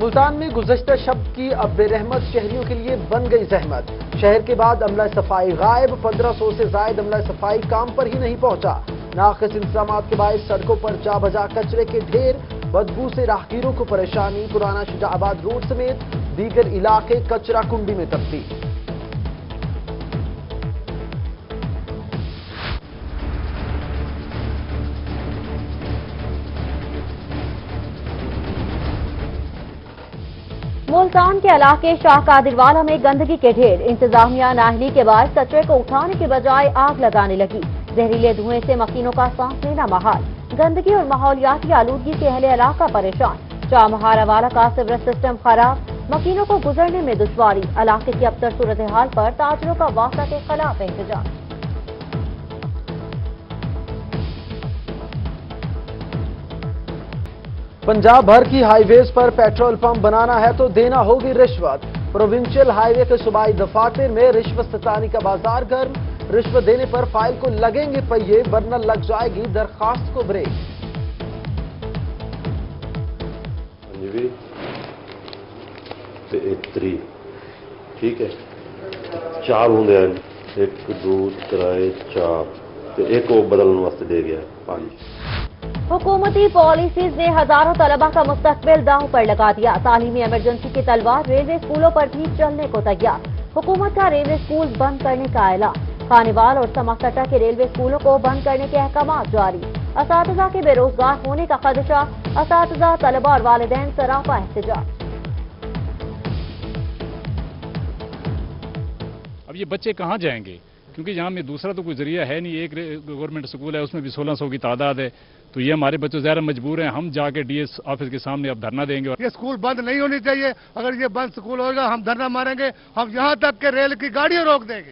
ملتان میں گزشتہ شب کی اب بے رحمت شہریوں کے لیے بن گئی زحمت۔ شہر کے بعد عملہ صفائی غائب، 1500 سے زائد عملہ صفائی کام پر ہی نہیں پہنچا۔ ناقص انتظامات کے باعث سڑکوں پر جا بجا کچرے کے ڈھیر، بدبو سے راہگیروں کو پریشانی۔ پرانا شجاع آباد روڈ سمیت دیگر علاقے کچرا کنڈی میں تبدیل۔ ملتان کے علاقے شاہ قادر والا میں گندگی کے ڈھیر، انتظامیہ نااہلی کے باعث کچرے کو اٹھانے کے بجائے آگ لگانے لگی۔ زہریلے دھوئیں سے مکینوں کا سانس لینا محال۔ گندگی اور ماحولیاتی آلودگی سے اہل علاقہ پریشان۔ شاہ مہارا والا کا سیوریج سسٹم خراب، مکینوں کو گزرنے میں دشواری۔ علاقے کی ابتر صورتحال پر تاجروں کا واسطہ کے خلاف احتجاج۔ پنجاب بھر کی ہائی ویز پر پیٹرول پمپ بنانا ہے تو دینا ہوگی رشوت۔ پروونشل ہائی وے کے صوبائی دفاتر میں رشوت ستانی کا بازار گرم۔ رشوت دینے پر فائل کو لگیں گے پہیے، ورنہ لگ جائے گی درخواست کو بریک۔ ٹھیک ہے، 4 ہوں گے، 1 2 3 4 ایک وہ بدلنے واسطے دے گیا 5۔ حکومتی پالیسیز نے ہزاروں طلبہ کا مستقبل داؤ پر لگا دیا۔ تعلیمی ایمرجنسی کی تلوار ریلوے اسکولوں پر بھی چلنے کو تیار۔ حکومت کا ریلوے اسکول بند کرنے کا اعلان۔ خانیوال اور سماکٹا کے ریلوے اسکولوں کو بند کرنے کے احکامات جاری۔ اساتذہ کے بے روزگار ہونے کا خدشہ، اساتذہ، طلبہ اور والدین سراپا احتجاج۔ اب یہ بچے کہاں جائیں گے؟ کیونکہ یہاں میں دوسرا تو کوئی ذریعہ ہے نہیں۔ ایک گورنمنٹ اسکول ہے، اس میں بھی 1600 کی تعداد ہے، تو یہ ہمارے بچے ظاہر مجبور ہیں۔ ہم جا کے ڈی ایس آفس کے سامنے اب دھرنا دیں گے۔ یہ اسکول بند نہیں ہونی چاہیے۔ اگر یہ بند اسکول ہوگا ہم دھرنا ماریں گے، ہم یہاں تک کہ ریل کی گاڑیاں روک دیں گے۔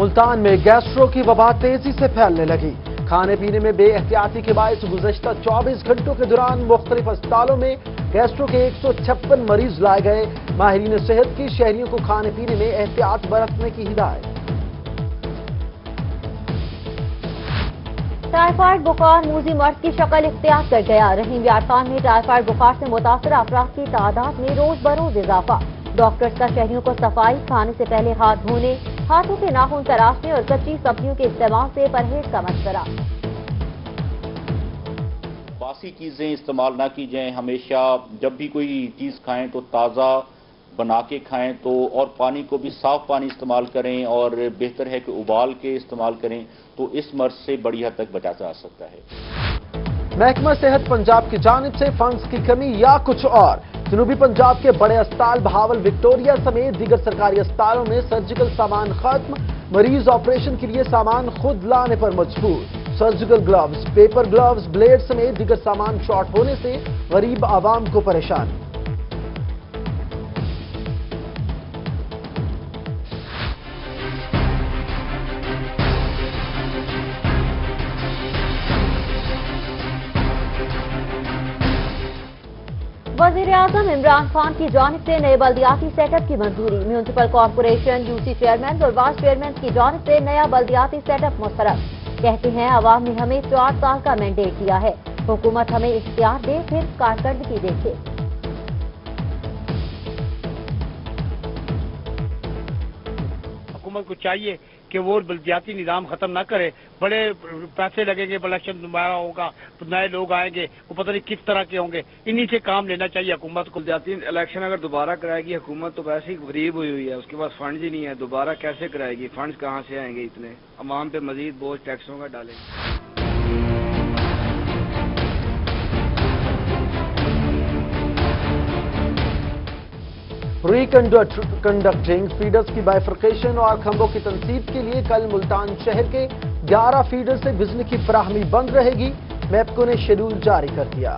ملتان میں گیسٹرو کی وبا تیزی سے پھیلنے لگی۔ کھانے پینے میں بے احتیاطی کے باعث گزشتہ 24 گھنٹوں کے دوران مختلف اسپتالوں میں گیسٹرو کے 156 مریض لائے گئے۔ ماہرین صحت کی شہریوں کو کھانے پینے میں احتیاط برتنے کی ہدایت۔ ٹائیفائڈ بخار موذی مرض کی شکل اختیار کر گیا۔ رحیم یار خان میں ٹائیفائڈ بخار سے متاثرہ افراد کی تعداد میں روز بروز اضافہ۔ ڈاکٹرز کا شہریوں کو صفائی، کھانے سے پہلے ہاتھ دھونے، ہاتھوں کے ناخن تراشنے اور کچی سبزیوں کے استعمال سے پرہیز کا مشورہ۔ باسی چیزیں استعمال نہ کی جائیں۔ ہمیشہ جب بھی کوئی چیز کھائیں تو تازہ بنا کے کھائیں، تو اور پانی کو بھی صاف پانی استعمال کریں، اور بہتر ہے کہ ابال کے استعمال کریں، تو اس مرض سے بڑی حد تک بچا جا سکتا ہے۔ محکمہ صحت پنجاب کی جانب سے فنڈز کی کمی یا کچھ اور؟ جنوبی پنجاب کے بڑے اسپتال بہاول وکٹوریہ سمیت دیگر سرکاری اسپتالوں میں سرجیکل سامان ختم۔ مریض آپریشن کے لیے سامان خود لانے پر مجبور۔ Surgical gloves, paper gloves, blade سمیت دیگر سامان شارٹ ہونے سے غریب عوام کو پریشانی۔ وزیراعظم عمران خان کی جانب سے نئے بلدیاتی سیٹ اپ کی منظوری۔ Municipal corporation U C chairman اور وائس چیئرمین کی جانب سے نیا بلدیاتی سیٹ اپ مسترد۔ کہتے ہیں عوام نے ہمیں 4 سال کا مینڈیٹ دیا ہے، حکومت ہمیں اختیار دے، پھر کارکردگی دیکھے۔ حکومت کو چاہیے کہ وہ بلدیاتی نظام ختم نہ کرے۔ بڑے پیسے لگیں گے، الیکشن دوبارہ ہوگا، نئے لوگ آئیں گے، وہ پتہ نہیں کس طرح کے ہوں گے۔ انہی سے کام لینا چاہیے حکومت کو۔ بلدیاتی الیکشن اگر دوبارہ کرائے گی حکومت تو ویسے ہی غریب ہوئی ہے، اس کے پاس فنڈز ہی نہیں ہے، دوبارہ کیسے کرائے گی؟ فنڈز کہاں سے آئیں گے اتنے؟ عوام پہ مزید بوجھ ٹیکسوں کا ڈالیں گے۔ ری کنڈکٹنگ فیڈرز کی بائیفرکیشن اور کھمبوں کی تنصیب کے لیے کل ملتان شہر کے 11 فیڈر سے بجلی کی فراہمی بند رہے گی۔ میپکو نے شیڈول جاری کر دیا۔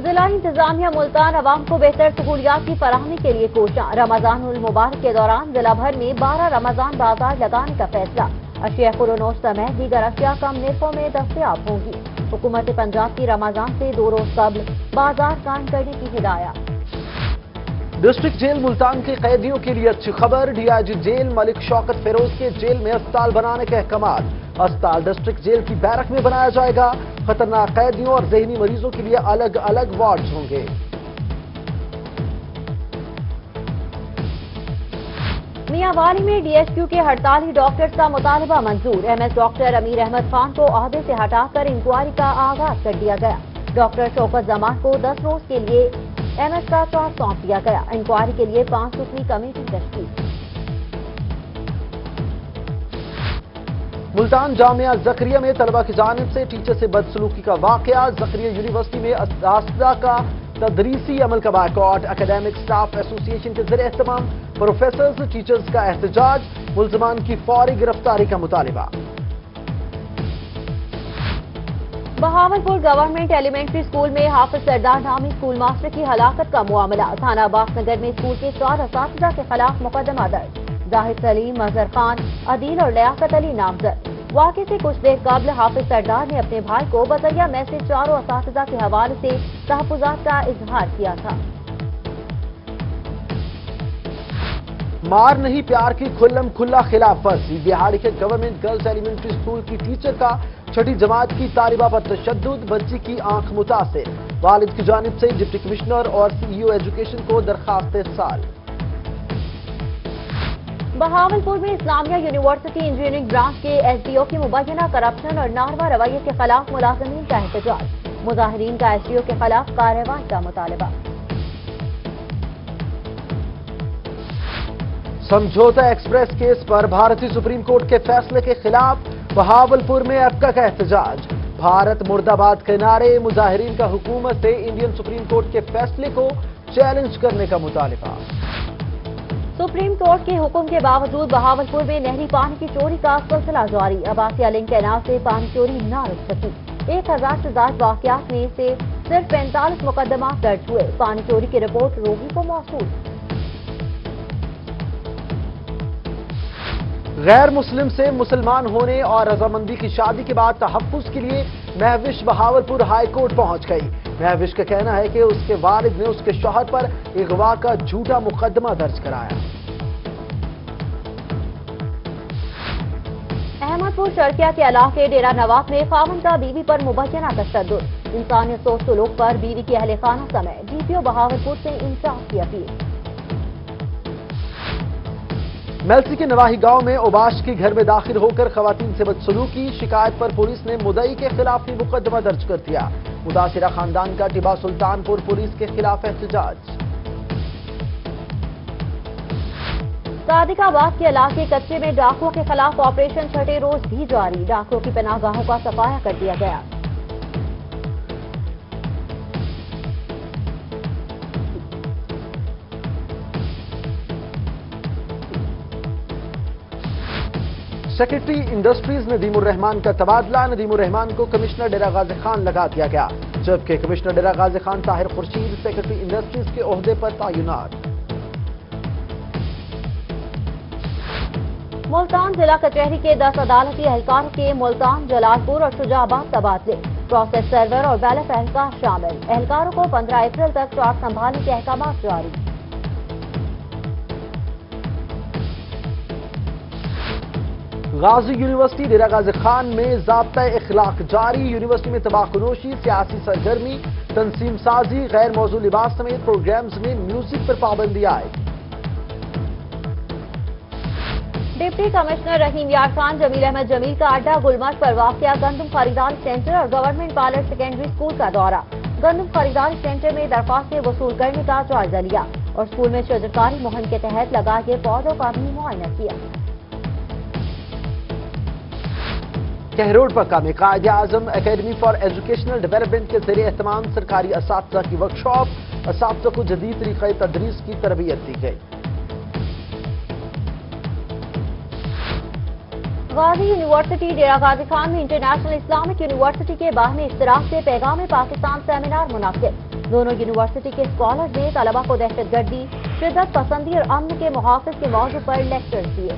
ضلع انتظامیہ ملتان عوام کو بہتر سہولیات کی فراہمی کے لیے کوشاں۔ رمضان المبارک کے دوران ضلع بھر میں 12 رمضان بازار لگانے کا فیصلہ۔ اشیاء خورونوش سمیت دیگر اشیاء کم نرخوں میں دستیاب ہوں گی۔ حکومت پنجاب کی رمضان سے 2 روز قبل بازار قائم کرنے کی ہدایت۔ ڈسٹرکٹ جیل ملتان کے قیدیوں کے لیے اچھی خبر، ڈی آئی جی جیل ملک شوکت فیروز کے جیل میں اسپتال بنانے کے احکامات۔ اسپتال ڈسٹرکٹ جیل کی بیرک میں بنایا جائے گا، خطرناک قیدیوں اور ذہنی مریضوں کے لیے الگ الگ وارڈز ہوں گے۔ میاں والی میں ڈی ایس کیو کے ہڑتالی ڈاکٹرز کا مطالبہ منظور، ایم ایس ڈاکٹر امیر احمد خان کو عہدے سے ہٹا کر انکوائری کا آغاز کر دیا گیا۔ ڈاکٹر شوکت زمان کو 10 روز کے لیے ایم ایس کا چارج سونپ دیا گیا۔ انکوائری کے لیے 5 رکنی کمیٹی تشکیل۔ ملتان جامعہ زکریہ میں طلبہ کی جانب سے ٹیچر سے بدسلوکی کا واقعہ، زکریہ یونیورسٹی میں اساتذہ کا تدریسی عمل کا بائیکاٹ، اکیڈیمک سٹاف ایسوسی ایشن کے زیر اہتمام پروفیسرز ٹیچرز کا احتجاج، ملزمان کی فوری گرفتاری کا مطالبہ۔ بہاولپور گورنمنٹ ایلیمنٹری اسکول میں حافظ سردار نامی اسکول ماسٹر کی ہلاکت کا معاملہ، تھانہ عباس نگر میں اسکول کے 4 اساتذہ کے خلاف مقدمہ درج، زاہد سلیم، مظہر خان، عدیل اور لیاقت علی نامزد۔ واقعے سے کچھ دیر قبل حافظ سردار نے اپنے بھائی کو بذریعہ میسج 4 اساتذہ کے حوالے سے تحفظات کا اظہار کیا تھا۔ مار نہیں پیار کی کھلم کھلا خلاف ورزی، بہاڑی کے گورنمنٹ گرلز ایلیمنٹری اسکول کی ٹیچر کا 6ٹھی جماعت کی طالبہ پر تشدد، بچی کی آنکھ متاثر، والد کی جانب سے ڈپٹی کمشنر اور سی ای او ایجوکیشن کو درخواست ارسال۔ بہاولپور میں اسلامیہ یونیورسٹی انجینئرنگ برانچ کے ایس ڈی او کی مبینہ کرپشن اور ناروا رویے کے خلاف ملازمین کا احتجاج، مظاہرین کا ایس ڈی او کے خلاف کارروائی کا مطالبہ۔ سمجھوتا ایکسپریس کیس پر بھارتی سپریم کورٹ کے فیصلے کے خلاف بہاولپور میں ابکا کا احتجاج، بھارت مرد آباد کے نعرے، مظاہرین کا حکومت سے انڈین سپریم کورٹ کے فیصلے کو چیلنج کرنے کا مطالبہ۔ سپریم کورٹ کے حکم کے باوجود بہاولپور میں نہری پانی کی چوری کا سلسلہ جاری، عباسیہ لنک کینال سے پانی چوری نہ رک سکی، 1000 سے زائد واقعات میں سے صرف 45 مقدمات درج ہوئے، پانی چوری کی رپورٹ روگی کو موصول۔ غیر مسلم سے مسلمان ہونے اور رضامندی کی شادی کے بعد تحفظ کے لیے مہوش بہاولپور ہائی کورٹ پہنچ گئی۔ مہوش کا کہنا ہے کہ اس کے والد نے اس کے شوہر پر اغوا کا جھوٹا مقدمہ درج کرایا۔ احمد پور شرکیہ کے علاقے ڈیرہ نواز میں خاوند کا بیوی پر مبینہ تشدد، انسانیت سوچ سلوک پر بیوی کے اہل خانہ سمیت ڈی پی او بہاولپور سے انصاف کی اپیل۔ میلسی کے نواحی گاؤں میں اوباش کے گھر میں داخل ہو کر خواتین سے بدسلوکی، شکایت پر پولیس نے مدعی کے خلاف بھی مقدمہ درج کر دیا، متاثرہ خاندان کا ٹیبا سلطان پور پولیس کے خلاف احتجاج۔ صادق آباد کے علاقے کچے میں ڈاکوؤں کے خلاف آپریشن 6ٹھے روز بھی جاری، ڈاکوؤں کی پناہ گاہوں کا صفایا کر دیا گیا۔ سیکرٹری انڈسٹریز ندیم الرحمان کا تبادلہ، ندیم الرحمان کو کمشنر ڈیرہ غازی خان لگا دیا گیا، جبکہ commissioner Dera Ghazi Khan Tahir Khurshid secretary industries کے عہدے پر تعینات۔ ملتان ضلع کچہری کے 10 عدالتی اہلکاروں کے ملتان، جلال پور اور شجاع آباد تبادلے، پروسیس سرور اور بیلٹ اہلکار شامل، اہلکاروں کو 15 اپریل تک چارج سنبھالنے کے احکامات جاری۔ غازی یونیورسٹی ڈیرہ غازی خان میں ضابطہ اخلاق جاری، یونیورسٹی میں تمباکو نوشی، سیاسی سرگرمی، تنظیم سازی، غیر موضوع لباس سمیت پروگرامز میں میوزک پر پابندی عائد۔ ڈپٹی کمشنر رحیم یار خان جمیل احمد جمیل کا اڈا گلمرگ پر واقع گندم خریداری سینٹر اور گورنمنٹ پائلٹ سیکنڈری اسکول کا دورہ، گندم خریداری سینٹر میں درخواستیں وصول کرنے کا جائزہ لیا اور اسکول میں شجرکاری مہم کے تحت لگائے گئے پودوں کا بھی معائنہ کیا۔ کہروڑ پکا میں Quaid Azam academy for educational development کے زیر اہتمام سرکاری اساتذہ کی ورکشاپ، اساتذہ کو جدید طریقہ تدریس کی تربیت دی گئی۔ غازی یونیورسٹی ڈیرہ غازی خان میں انٹرنیشنل اسلامک یونیورسٹی کے باہمی اشتراک سے پیغام پاکستان سیمینار منعقد، دونوں یونیورسٹی کے اسکالرز نے طلبہ کو دہشت گردی، شدت پسندی اور امن کے محافظ کے موضوع پر لیکچرز دیے۔